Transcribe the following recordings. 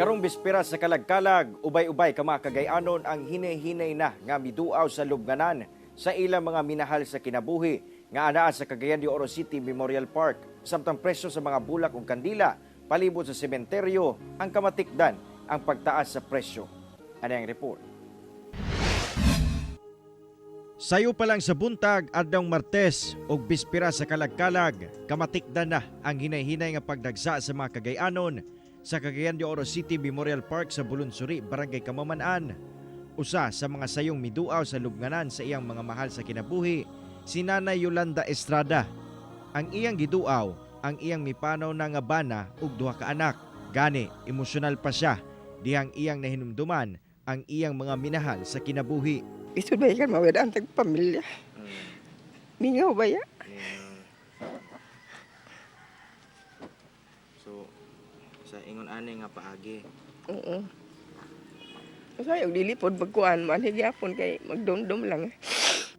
Karong bispera sa kalagkalag, ubay-ubay ka mga Cagayanon ang hinay-hinay na nga miduaw sa lubnganan sa ilang mga minahal sa kinabuhi nga anaa sa Cagayan de Oro City Memorial Park. Samtang presyo sa mga bulak ug kandila palibot sa sementeryo ang kamatikdan ang pagtaas sa presyo. Ano ang report? Sayo pa lang sa buntag adtong Martes ug bispera sa kalagkalag, kamatikdan na ang hinay-hinay nga pagdagsa sa mga Cagayanon sa Cagayan de Oro City Memorial Park sa Bulunsuri, Barangay Kamaman-an. Usa sa mga sayong miduaw sa lubnganan sa iyang mga mahal sa kinabuhi, si Nanay Yolanda Estrada. Ang iyang giduaw, ang iyang mipanaw na nga bana ug duha ka anak. Gani, emosyonal pa siya dihang iyang nahinumduman ang iyang mga minahal sa kinabuhi. Isud ba yan mawala ang tagpamilya? Mingaw ba yan? So, sa ingon ani nga paagi. Oo. Kasi yung dilipod pagkuhan, manigyapon kay magdumdum lang.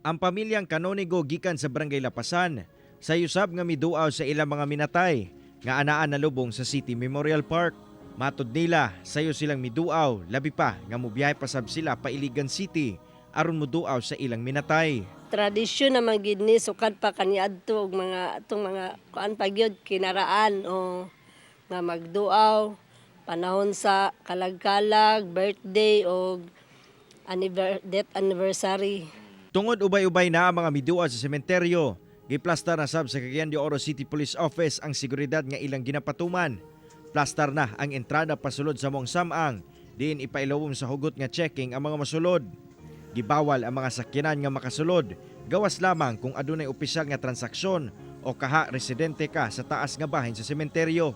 Ang pamilyang kanonigo gikan sa Barangay Lapasan, sa yusab nga miduaw sa ilang mga minatay, nga anaan na lubong sa City Memorial Park. Matod nila, sayo silang miduaw, labi pa nga mubiyahe pasab sila pa Iligan City, aron muduaw sa ilang minatay. Tradisyon naman gid ni sukad pa kaniadto og mga atong mga kuan pa gyud kinaraan o nga magduaw panahon sa kalagkalag, birthday o death anniversary. Tungod ubay-ubay na ang mga miduaw sa sementeryo, giplastar na sab sa Cagayan de Oro City Police Office ang seguridad nga ilang ginapatuman. Plastar na ang entrada pasulod sa mong samang, diin ipailawom sa hugot nga checking ang mga masulod. Gibawal ang mga sakyanan nga makasulod, gawas lamang kung adunay opisyal nga transaksyon o kaha residente ka sa taas nga bahin sa sementeryo.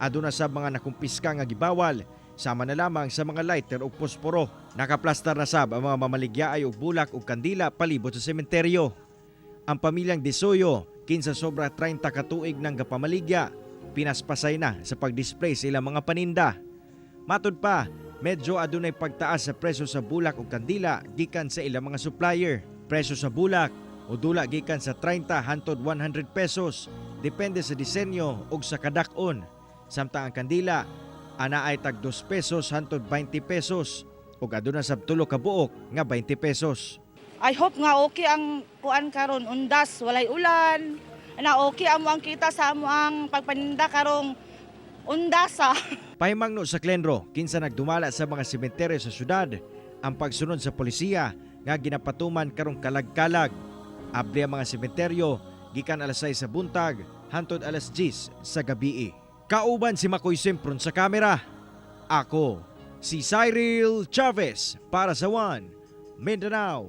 Aduna sa mga nakumpiska nga gibawal, sama na lamang sa mga lighter o posporo. Nakaplastar na sab ang mga mamaligyaay og bulak ug kandila palibot sa sementeryo. Ang pamilyang Disoyo, kinsa sobra 30 ka tuig nang gapamaligya, pinaspasay na sa pag-display sa ilang mga paninda. Matud pa, medyo adunay pagtaas sa presyo sa bulak ug kandila gikan sa ilang mga supplier. Presyo sa bulak o dula gikan sa 30 hangtod 100 pesos, depende sa disenyo ug sa kadak-on. Samtang ang kandila, ana ay tag 2 pesos hangtod 20 pesos ug aduna sab tulo ka buok nga 20 pesos. I hope nga okay ang kuan karon undas, walay ulan. Na okay amo ang kita sa amo ang pagpaninda karong undasa. Pahimangno sa Klenro, kinsa nagdumala sa mga sementeryo sa syudad, ang pagsunod sa polisiya nga ginapatuman karong kalagkalag. Abli ang mga sementeryo gikan alas 6 sa buntag hangtod alas 10 sa gabii. Kauban si Makoy Sempron sa kamera. Ako, si Cyril Chavez para sa One Mindanao.